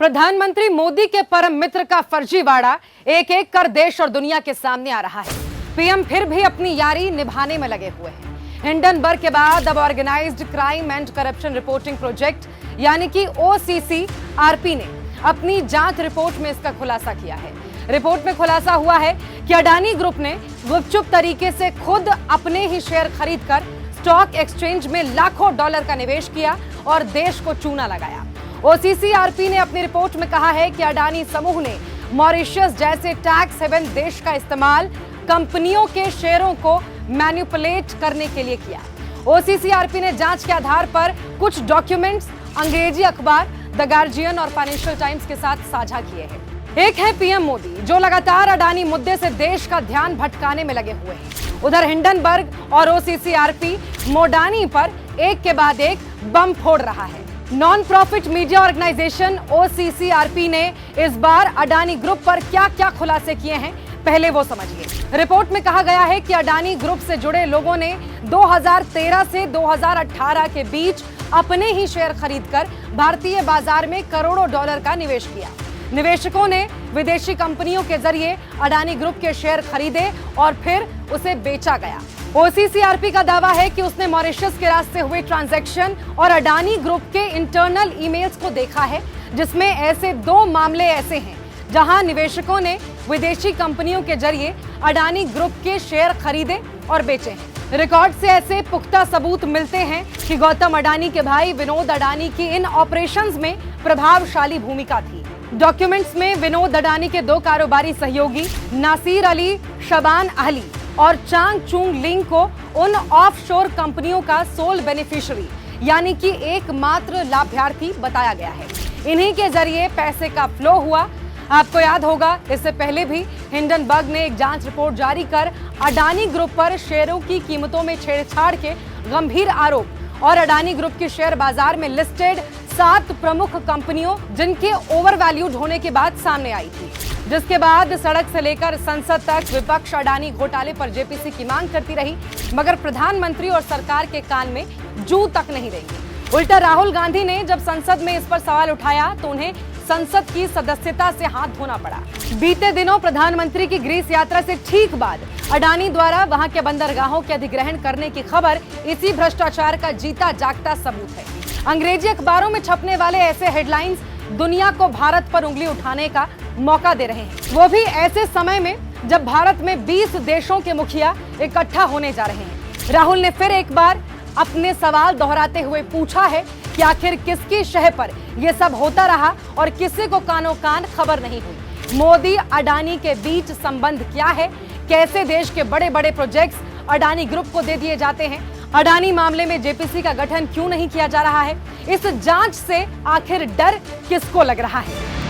प्रधानमंत्री मोदी के परम मित्र का फर्जीवाड़ा एक एक कर देश और दुनिया के सामने आ रहा है। पीएम फिर भी अपनी यारी निभाने में लगे हुए हैं। हिंडनबर्ग के बाद अब organised crime and corruption reporting project यानी कि OCCRP ने अपनी जांच रिपोर्ट में इसका खुलासा किया है। रिपोर्ट में खुलासा हुआ है कि अडानी ग्रुप ने गुपचुप तरीके से खुद अपने ही शेयर खरीदकर स्टॉक एक्सचेंज में लाखों डॉलर का निवेश किया और देश को चूना लगाया। OCCRP ने अपनी रिपोर्ट में कहा है कि अडानी समूह ने मॉरिशस जैसे टैक्स हेवन देश का इस्तेमाल कंपनियों के शेयरों को मैनिपुलेट करने के लिए किया। OCCRP ने जांच के आधार पर कुछ डॉक्यूमेंट्स अंग्रेजी अखबार द गार्जियन और फाइनेंशियल टाइम्स के साथ साझा किए हैं। एक है पीएम मोदी, जो लगातार अडानी मुद्दे से देश का ध्यान भटकाने में लगे हुए हैं। उधर हिंडनबर्ग और OCCRP मोडानी पर एक के बाद एक बम फोड़ रहा है। Non profit media organisation OCCRP ने इस बार अडानी ग्रुप पर क्या क्या खुलासे किए हैं, पहले वो समझिए। रिपोर्ट में कहा गया है कि अडानी ग्रुप से जुड़े लोगों ने 2013 से 2018 के बीच अपने ही शेयर खरीदकर भारतीय बाजार में करोड़ों डॉलर का निवेश किया। निवेशकों ने विदेशी कंपनियों के जरिए अडानी ग्रुप के शेयर खरीदे और फिर उसे बेचा गया। OCCRP का दावा है कि उसने मॉरिशस के रास्ते हुए ट्रांजैक्शन और अडानी ग्रुप के इंटरनल ईमेल्स को देखा है, जिसमें ऐसे 2 मामले ऐसे हैं जहां निवेशकों ने विदेशी कंपनियों के जरिए अडानी ग्रुप के शेयर खरीदे और बेचे हैं। रिकॉर्ड से ऐसे पुख्ता सबूत मिलते हैं कि गौतम अडानी के भाई विनोद अडानी की इन ऑपरेशंस में प्रभावशाली भूमिका थी। डॉक्यूमेंट्स में विनोद अडानी के 2 कारोबारी सहयोगी नासिर अली शबान अहली और चांग चुंग लिंग को उन ऑफशोर कंपनियों का सोल बेनिफिशियरी यानी कि एकमात्र लाभार्थी बताया गया है। इन्हीं के जरिए पैसे का फ्लो हुआ। आपको याद होगा, इससे पहले भी हिंडनबर्ग ने एक जांच रिपोर्ट जारी कर अडानी ग्रुप पर शेयरों की कीमतों में छेड़छाड़ के गंभीर आरोप और अडानी ग्रुप के शेयर बाजार में लिस्टेड 7 प्रमुख कंपनियों जिनके ओवर वैल्यूड होने के बाद सामने आई थी, जिसके बाद सड़क से लेकर संसद तक विपक्ष अडानी घोटाले पर जेपीसी की मांग करती रही, मगर प्रधानमंत्री और सरकार के कान में जू तक नहीं रेंगी। उल्टा राहुल गांधी ने जब संसद में इस पर सवाल उठाया तो उन्हें संसद की सदस्यता से हाथ धोना पड़ा। बीते दिनों प्रधानमंत्री की ग्रीस यात्रा से ठीक बाद अडानी द्वारा वहां के बंदरगाहों के अधिग्रहण करने की खबर इसी भ्रष्टाचार का जीता जागता सबूत है। अंग्रेजी अखबारों में छपने वाले ऐसे हेडलाइंस दुनिया को भारत पर उंगली उठाने का मौका दे रहे हैं, वो भी ऐसे समय में जब भारत में 20 देशों के मुखिया इकट्ठा होने जा रहे हैं। राहुल ने फिर एक बार अपने सवाल दोहराते हुए पूछा है कि आखिर किसकी शह पर यह सब होता रहा और किसी को कानो कान खबर नहीं हुई। मोदी अडानी के बीच संबंध क्या है, कैसे देश के बड़े बड़े प्रोजेक्ट्स अडानी ग्रुप को दे दिए जाते हैं, अडानी मामले में जेपीसी का गठन क्यों नहीं किया जा रहा है, इस जांच से आखिर डर किसको लग रहा है।